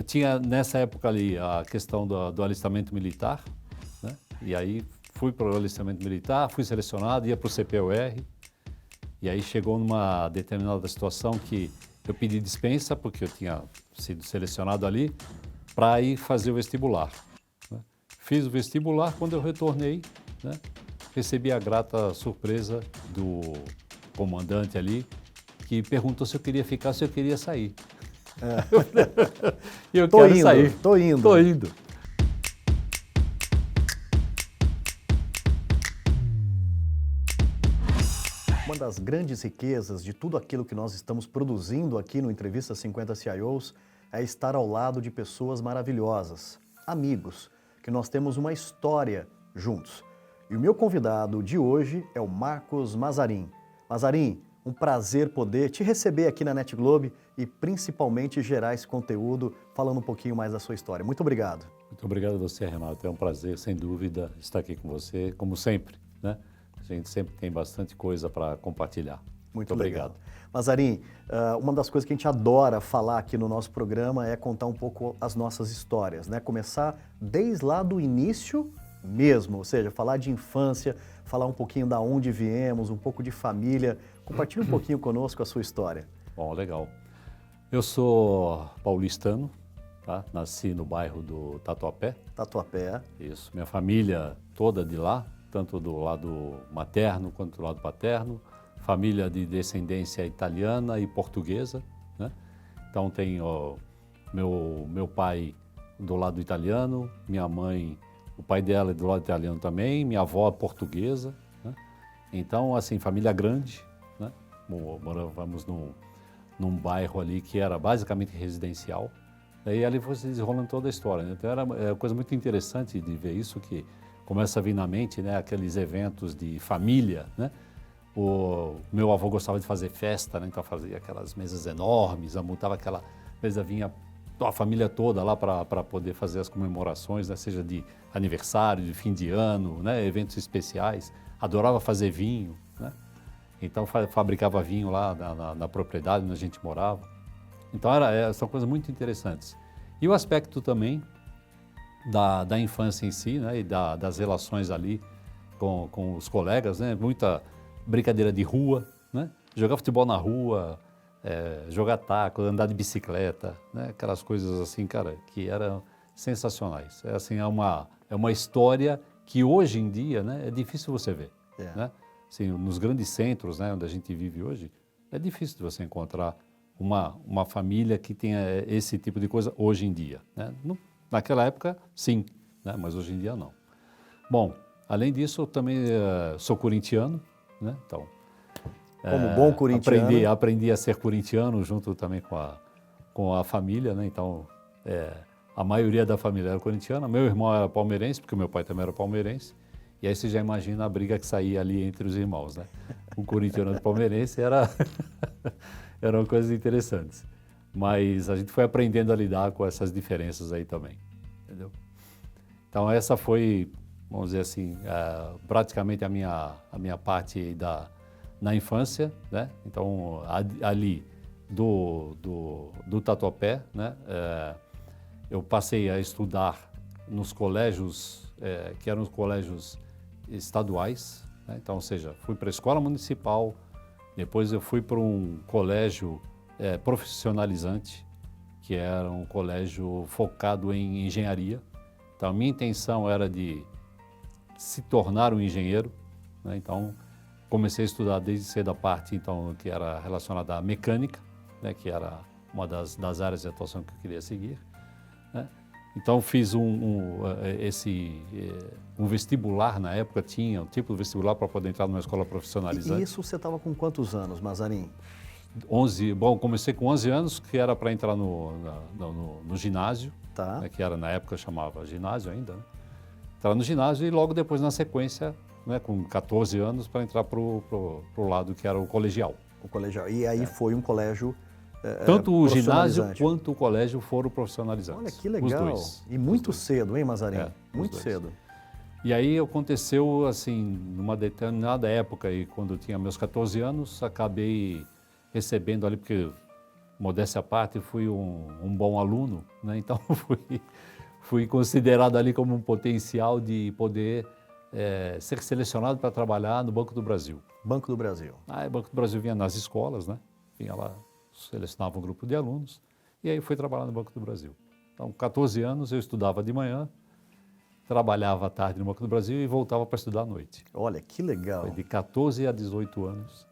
tinha nessa época ali a questão do alistamento militar, né? E aí fui para o alistamento militar, fui selecionado, ia para o CPUR, e aí chegou numa determinada situação que eu pedi dispensa, porque eu tinha sido selecionado ali, para ir fazer o vestibular, né? Fiz o vestibular, quando eu retornei, né, recebi a grata surpresa do comandante ali, que perguntou se eu queria ficar, se eu queria sair. E eu quero sair. Tô indo. Tô indo. Uma das grandes riquezas de tudo aquilo que nós estamos produzindo aqui no Entrevista 50 CIOs é estar ao lado de pessoas maravilhosas, amigos, que nós temos uma história juntos. E o meu convidado de hoje é o Marcos Mazarin. Mazarin, um prazer poder te receber aqui na NetGlobe e principalmente gerar esse conteúdo falando um pouquinho mais da sua história. Muito obrigado. Muito obrigado a você, Renato. É um prazer, sem dúvida, estar aqui com você, como sempre, né? A gente sempre tem bastante coisa para compartilhar. Muito obrigado. Legal. Mazarin, uma das coisas que a gente adora falar aqui no nosso programa é contar um pouco as nossas histórias, né? Começar desde lá do início mesmo, ou seja, falar de infância, falar um pouquinho da onde viemos, um pouco de família. Compartilhe um pouquinho conosco a sua história. Bom, legal. Eu sou paulistano, tá? Nasci no bairro do Tatuapé. Tatuapé. Isso. Minha família toda de lá, tanto do lado materno quanto do lado paterno. Família de descendência italiana e portuguesa, né? Então tem meu pai do lado italiano, minha mãe, o pai dela é do lado italiano também, minha avó é portuguesa, né? Então, assim, família grande, né? Morávamos num bairro ali que era basicamente residencial. Daí ali foi se desenrolando toda a história, né? Então era uma coisa muito interessante de ver isso, que começa a vir na mente, né? Aqueles eventos de família, né? O meu avô gostava de fazer festa, né? Então fazia aquelas mesas enormes, montava aquela mesa, vinha a família toda lá para poder fazer as comemorações, né? Seja de aniversário, de fim de ano, né? Eventos especiais. Adorava fazer vinho, né? Então fabricava vinho lá na propriedade onde a gente morava. Então são coisas muito interessantes. E o aspecto também da infância em si, né? E das relações ali com os colegas, né? Muita brincadeira de rua, né? Jogar futebol na rua, jogar taco, andar de bicicleta, né? Aquelas coisas assim, cara, que eram sensacionais. É uma história que hoje em dia, né, é difícil você ver, né? Assim, nos grandes centros, né, onde a gente vive hoje, é difícil de você encontrar uma família que tenha esse tipo de coisa hoje em dia, né? Naquela época, sim, né? Mas hoje em dia não. Bom, além disso, eu também sou corintiano, né? Então, como bom corintiano, aprendi a ser corintiano junto também com a família, né? Então, a maioria da família era corintiana. Meu irmão era palmeirense, porque meu pai também era palmeirense. E aí você já imagina a briga que saía ali entre os irmãos, né? O corintiano e o palmeirense eram coisas interessantes. Mas a gente foi aprendendo a lidar com essas diferenças aí também, entendeu? Então essa foi, vamos dizer assim, praticamente a minha parte na infância, né? Então ali do Tatuapé, né? Eu passei a estudar nos colégios, que eram os colégios estaduais, né? Então, ou seja, fui para a escola municipal, depois eu fui para um colégio profissionalizante, que era um colégio focado em engenharia. Então, a minha intenção era de se tornar um engenheiro, né? Então, comecei a estudar desde cedo a parte então, que era relacionada à mecânica, né? Que era uma das áreas de atuação que eu queria seguir, né? Então, fiz um vestibular, na época tinha um tipo de vestibular para poder entrar numa escola profissionalizante. E isso você estava com quantos anos, Mazarin? 11, bom, comecei com 11 anos, que era para entrar no ginásio, Tá. né, que era na época chamava ginásio ainda, né? Entrar no ginásio e logo depois na sequência, né, com 14 anos, para entrar para o lado que era o colegial. O colegial. E aí foi um colégio tanto o ginásio quanto o colégio foram profissionalizantes. Olha que legal. Os dois. E muito cedo, hein, Mazarin? Muito dois. cedo. E aí aconteceu assim, numa determinada época, e quando eu tinha meus 14 anos, acabei recebendo ali, porque modéstia à parte, fui um bom aluno, né? Então fui considerado ali como um potencial de poder ser selecionado para trabalhar no Banco do Brasil. Banco do Brasil. Aí o Banco do Brasil vinha nas escolas, né? Vinha lá, selecionava um grupo de alunos e aí fui trabalhar no Banco do Brasil. Então, 14 anos eu estudava de manhã, trabalhava à tarde no Banco do Brasil e voltava para estudar à noite. Olha, que legal. Foi de 14 a 18 anos,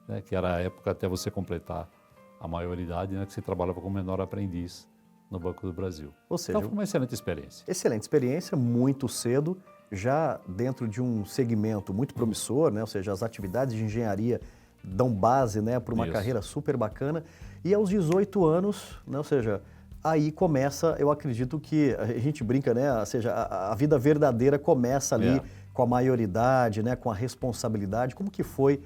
né? Que era a época até você completar a maioridade, né? Que você trabalhava como menor aprendiz no Banco do Brasil. Ou seja, então foi uma excelente experiência. Excelente experiência, muito cedo, já dentro de um segmento muito promissor, né? Ou seja, as atividades de engenharia dão base, né, para uma Isso. carreira super bacana. E aos 18 anos, né, ou seja, aí começa, eu acredito que a gente brinca, né? Ou seja, a vida verdadeira começa ali com a maioridade, né, com a responsabilidade. Como que foi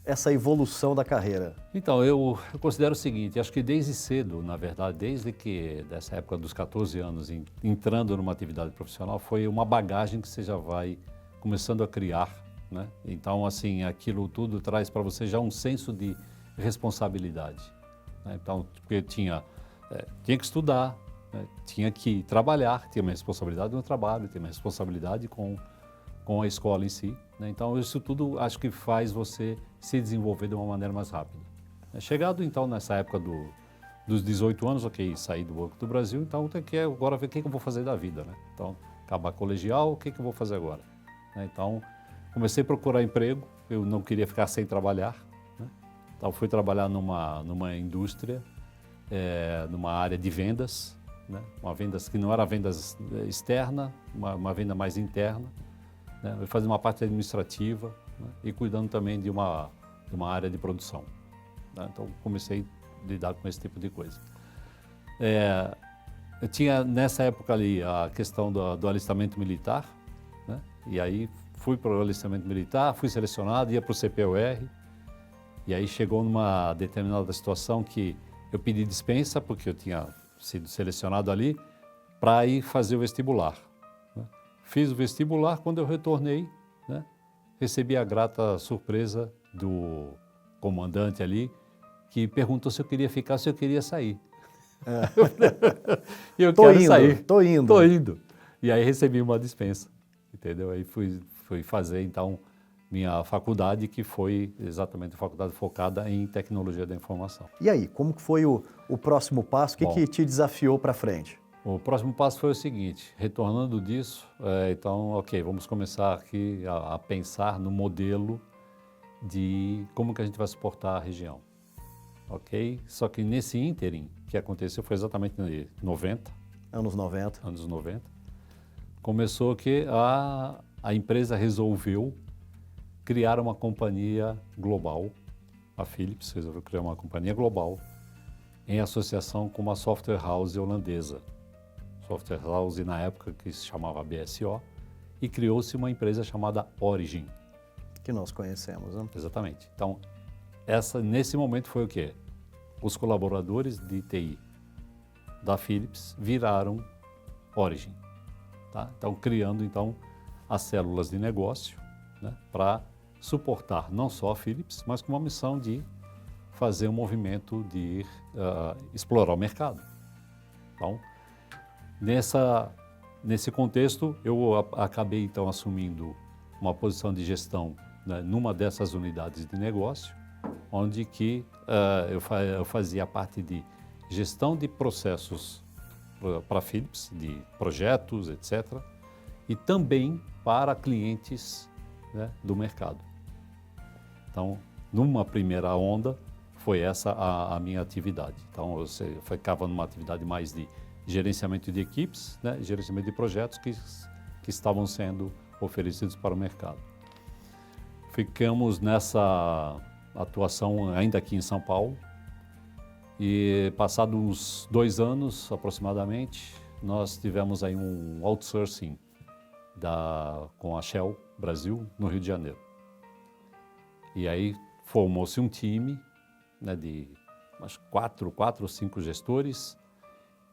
essa evolução da carreira? Então, eu considero o seguinte, acho que desde cedo, na verdade, desde que dessa época dos 14 anos, entrando numa atividade profissional, foi uma bagagem que você já vai começando a criar, né? Então, assim, aquilo tudo traz para você já um senso de responsabilidade, né? Então, porque tinha que estudar, né? Tinha que trabalhar, tinha uma responsabilidade no trabalho, tinha uma responsabilidade com a escola em si, né? Então, isso tudo acho que faz você se desenvolver de uma maneira mais rápida. Chegado, então, nessa época dos 18 anos, ok, saí do Banco do Brasil, então tem que agora ver o que eu vou fazer da vida, né? Então, acabar colegial, o que eu vou fazer agora? Então, comecei a procurar emprego, eu não queria ficar sem trabalhar, né? Então, fui trabalhar numa indústria, numa área de vendas, né? Uma vendas que não era vendas externa, uma venda mais interna, né? Eu fazia uma parte administrativa, né? E cuidando também de uma área de produção, né? Então, comecei a lidar com esse tipo de coisa. Eu tinha, nessa época ali, a questão do alistamento militar, né? E aí fui para o alistamento militar, fui selecionado, ia para o CPUR, e aí chegou numa determinada situação que eu pedi dispensa, porque eu tinha sido selecionado ali, para ir fazer o vestibular, né? Fiz o vestibular, quando eu retornei, né? Recebi a grata surpresa do comandante ali, que perguntou se eu queria ficar, se eu queria sair. Eu quero sair. Tô indo. E aí recebi uma dispensa, entendeu? Aí fui fazer, então, minha faculdade, que foi exatamente a faculdade focada em tecnologia da informação. E aí, como que foi o próximo passo? O que te desafiou para frente? O próximo passo foi o seguinte, retornando disso, então, ok, vamos começar aqui a pensar no modelo de como que a gente vai suportar a região, ok? Só que nesse ínterim, que aconteceu foi exatamente em 90. Anos 90. Anos 90. Começou que a empresa resolveu criar uma companhia global, a Philips resolveu criar uma companhia global em associação com uma software house holandesa. Software house na época que se chamava BSO, e criou-se uma empresa chamada Origin. Que nós conhecemos, né? Exatamente. Então, nesse momento foi o quê? Os colaboradores de TI da Philips viraram Origin, tá? Então, criando então as células de negócio, né, para suportar não só a Philips, mas com uma missão de fazer um movimento de explorar o mercado. Então, nesse contexto, eu acabei então assumindo uma posição de gestão, né, numa dessas unidades de negócio, onde que eu fazia a parte de gestão de processos para a Philips, de projetos, etc., e também para clientes, né, do mercado. Então, numa primeira onda, foi essa a minha atividade. Então, eu ficava numa atividade mais de gerenciamento de equipes, né, gerenciamento de projetos que estavam sendo oferecidos para o mercado. Ficamos nessa atuação ainda aqui em São Paulo e, passados uns 2 anos aproximadamente, nós tivemos aí um outsourcing com a Shell Brasil, no Rio de Janeiro. E aí formou-se um time, né, de umas 4 ou 5 gestores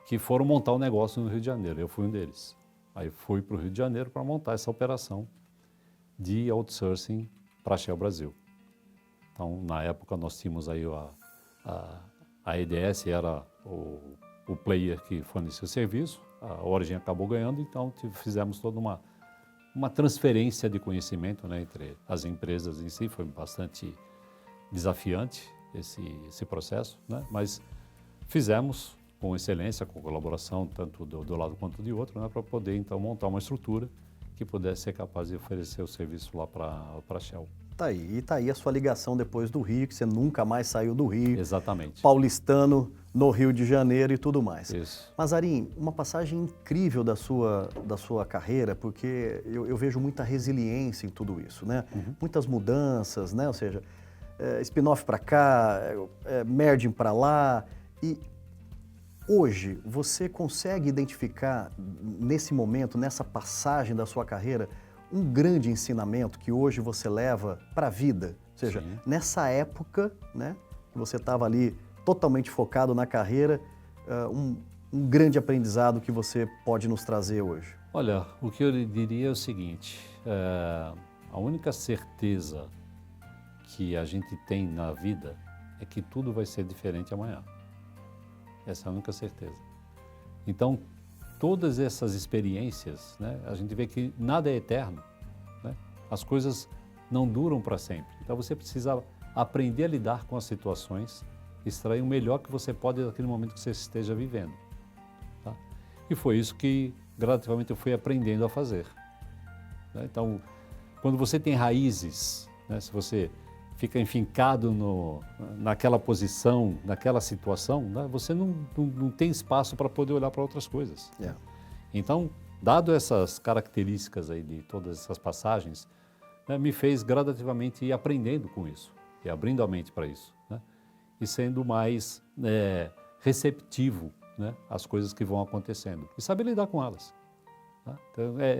que foram montar um negócio no Rio de Janeiro. Eu fui um deles. Aí fui para o Rio de Janeiro para montar essa operação de outsourcing para a Shell Brasil. Então, na época, nós tínhamos aí a A EDS era o player que fornecia o serviço, a Origin acabou ganhando, então fizemos toda uma transferência de conhecimento, né, entre as empresas em si. Foi bastante desafiante esse processo, né, mas fizemos com excelência, com colaboração tanto do lado quanto de outro, né, para poder então montar uma estrutura que pudesse ser capaz de oferecer o serviço lá para a Shell. Tá aí, e tá aí a sua ligação depois do Rio, que você nunca mais saiu do Rio. Exatamente. Paulistano no Rio de Janeiro e tudo mais. Isso. Mazarin, uma passagem incrível da sua carreira, porque eu vejo muita resiliência em tudo isso, né? Muitas mudanças, né? Ou seja, spin-off para cá, merging para lá. E hoje, você consegue identificar nesse momento, nessa passagem da sua carreira, um grande ensinamento que hoje você leva para a vida? Ou seja, Sim. nessa época, né, que você estava ali totalmente focado na carreira, um grande aprendizado que você pode nos trazer hoje? Olha, o que eu lhe diria é o seguinte, a única certeza que a gente tem na vida é que tudo vai ser diferente amanhã. Essa é a única certeza. Então, todas essas experiências, né, a gente vê que nada é eterno, né? As coisas não duram para sempre. Então você precisa aprender a lidar com as situações, extrair o melhor que você pode daquele momento que você esteja vivendo. Tá? E foi isso que gradativamente eu fui aprendendo a fazer. Né? Então, quando você tem raízes, né, se você fica enfincado naquela posição, naquela situação, né, você não tem espaço para poder olhar para outras coisas. Yeah. Então, dado essas características aí de todas essas passagens, né, me fez gradativamente ir aprendendo com isso, e abrindo a mente para isso, né, e sendo mais receptivo, né, às coisas que vão acontecendo, e saber lidar com elas. Tá?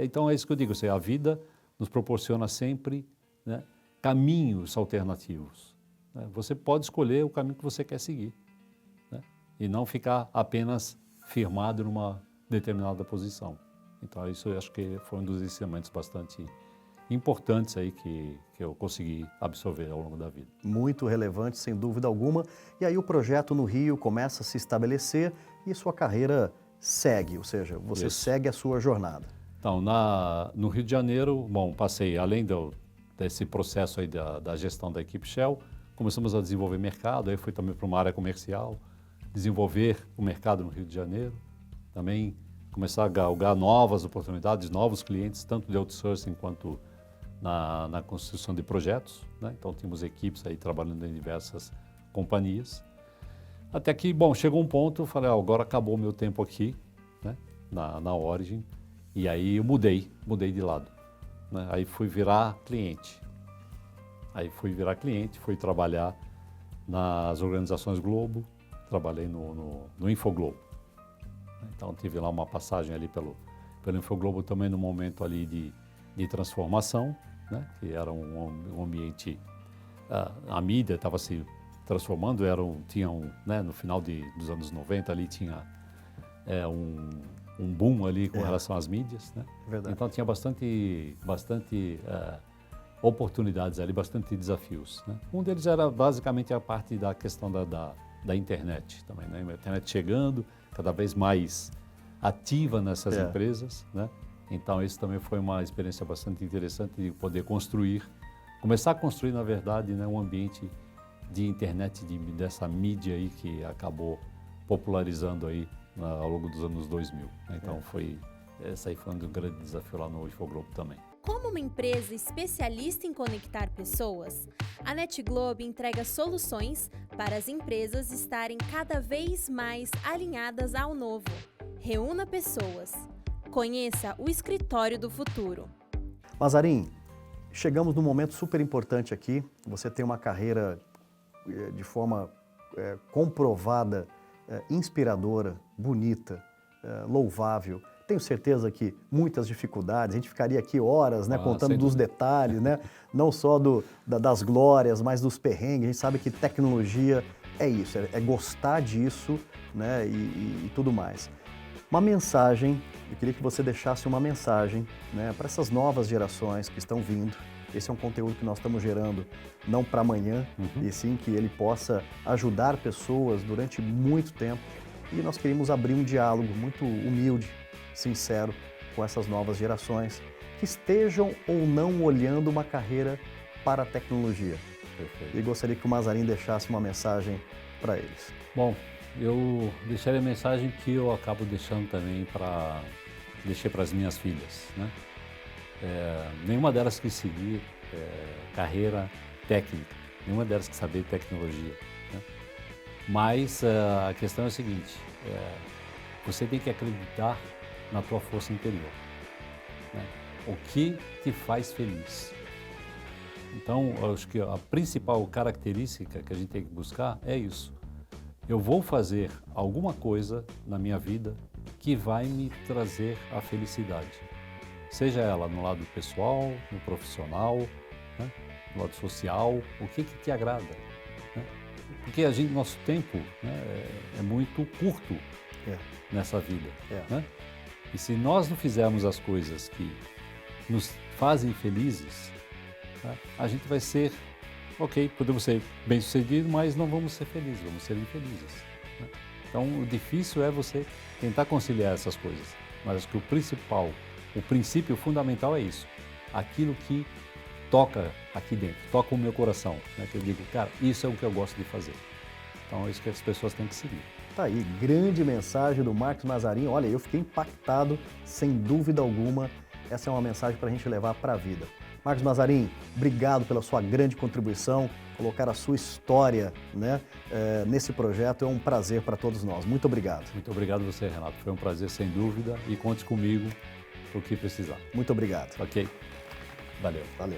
Então é isso que eu digo, assim, a vida nos proporciona sempre, né, caminhos alternativos. Né? Você pode escolher o caminho que você quer seguir, né? E não ficar apenas firmado numa determinada posição. Então isso eu acho que foi um dos ensinamentos bastante importantes aí que eu consegui absorver ao longo da vida. Muito relevante, sem dúvida alguma. E aí o projeto no Rio começa a se estabelecer e sua carreira segue, ou seja, você segue a sua jornada. Então, no Rio de Janeiro, bom, passei, além desse processo aí da gestão da equipe Shell, começamos a desenvolver mercado, aí fui também para uma área comercial, desenvolver o mercado no Rio de Janeiro, também começar a galgar novas oportunidades, novos clientes, tanto de outsourcing quanto na construção de projetos, né? Então tínhamos equipes aí trabalhando em diversas companhias, até que, bom, chegou um ponto, eu falei, agora acabou o meu tempo aqui, né, na Origin, e aí eu mudei de lado. Né? Aí fui virar cliente. Fui trabalhar nas organizações Globo, trabalhei no Infoglobo. Então tive lá uma passagem ali pelo Infoglobo também no momento ali de transformação, né? Que era um ambiente, a mídia estava se transformando, né, no final dos anos 90 ali tinha um boom ali com relação às mídias, né? Verdade. Então tinha bastante oportunidades ali, bastante desafios, né? Um deles era basicamente a parte da questão da internet também, né? A internet chegando cada vez mais ativa nessas empresas, né? Então isso também foi uma experiência bastante interessante de poder começar a construir, na verdade, né, um ambiente de internet, dessa mídia aí que acabou popularizando aí ao longo dos anos 2000. Né? Então esse aí foi um grande desafio lá no Infoglobo também. Como uma empresa especialista em conectar pessoas, a NetGlobe entrega soluções para as empresas estarem cada vez mais alinhadas ao novo. Reúna pessoas. Conheça o escritório do futuro. Mazarin, chegamos num momento super importante aqui. Você tem uma carreira de forma comprovada, inspiradora, bonita, louvável. Tenho certeza que muitas dificuldades, a gente ficaria aqui horas, né, contando dos detalhes, né, não só das glórias, mas dos perrengues. A gente sabe que tecnologia é isso, é gostar disso, né, e tudo mais. Uma mensagem, eu queria que você deixasse uma mensagem, né, para essas novas gerações que estão vindo, Esse é um conteúdo que nós estamos gerando não para amanhã, e sim que ele possa ajudar pessoas durante muito tempo. E nós queríamos abrir um diálogo muito humilde, sincero, com essas novas gerações que estejam ou não olhando uma carreira para a tecnologia. Perfeito. E gostaria que o Mazarin deixasse uma mensagem para eles. Bom, eu deixaria a mensagem que eu acabo deixando também para as minhas filhas, né? Nenhuma delas quis seguir carreira técnica, nenhuma delas quis saber tecnologia, né? Mas a questão é a seguinte, você tem que acreditar na tua força interior, né? O que te faz feliz. Então, eu acho que a principal característica que a gente tem que buscar é isso. Eu vou fazer alguma coisa na minha vida que vai me trazer a felicidade. Seja ela no lado pessoal, no profissional, né, no lado social, o que te agrada, né? Porque nosso tempo, né, é muito curto nessa vida, né? E se nós não fizermos as coisas que nos fazem felizes, né, a gente vai ser, ok, podemos ser bem-sucedidos, mas não vamos ser felizes, vamos ser infelizes, né? Então, o difícil é você tentar conciliar essas coisas. Mas acho que o princípio fundamental é isso. Aquilo que toca aqui dentro, toca o meu coração, né? Que eu digo, cara, isso é o que eu gosto de fazer. Então, é isso que as pessoas têm que seguir. Tá aí, grande mensagem do Marcos Mazarin. Olha, eu fiquei impactado, sem dúvida alguma. Essa é uma mensagem para a gente levar para a vida. Marcos Mazarin, obrigado pela sua grande contribuição, colocar a sua história, né, nesse projeto é um prazer para todos nós. Muito obrigado. Muito obrigado a você, Renato. Foi um prazer, sem dúvida, e conte comigo para o que precisar. Muito obrigado. Ok? Valeu. Valeu.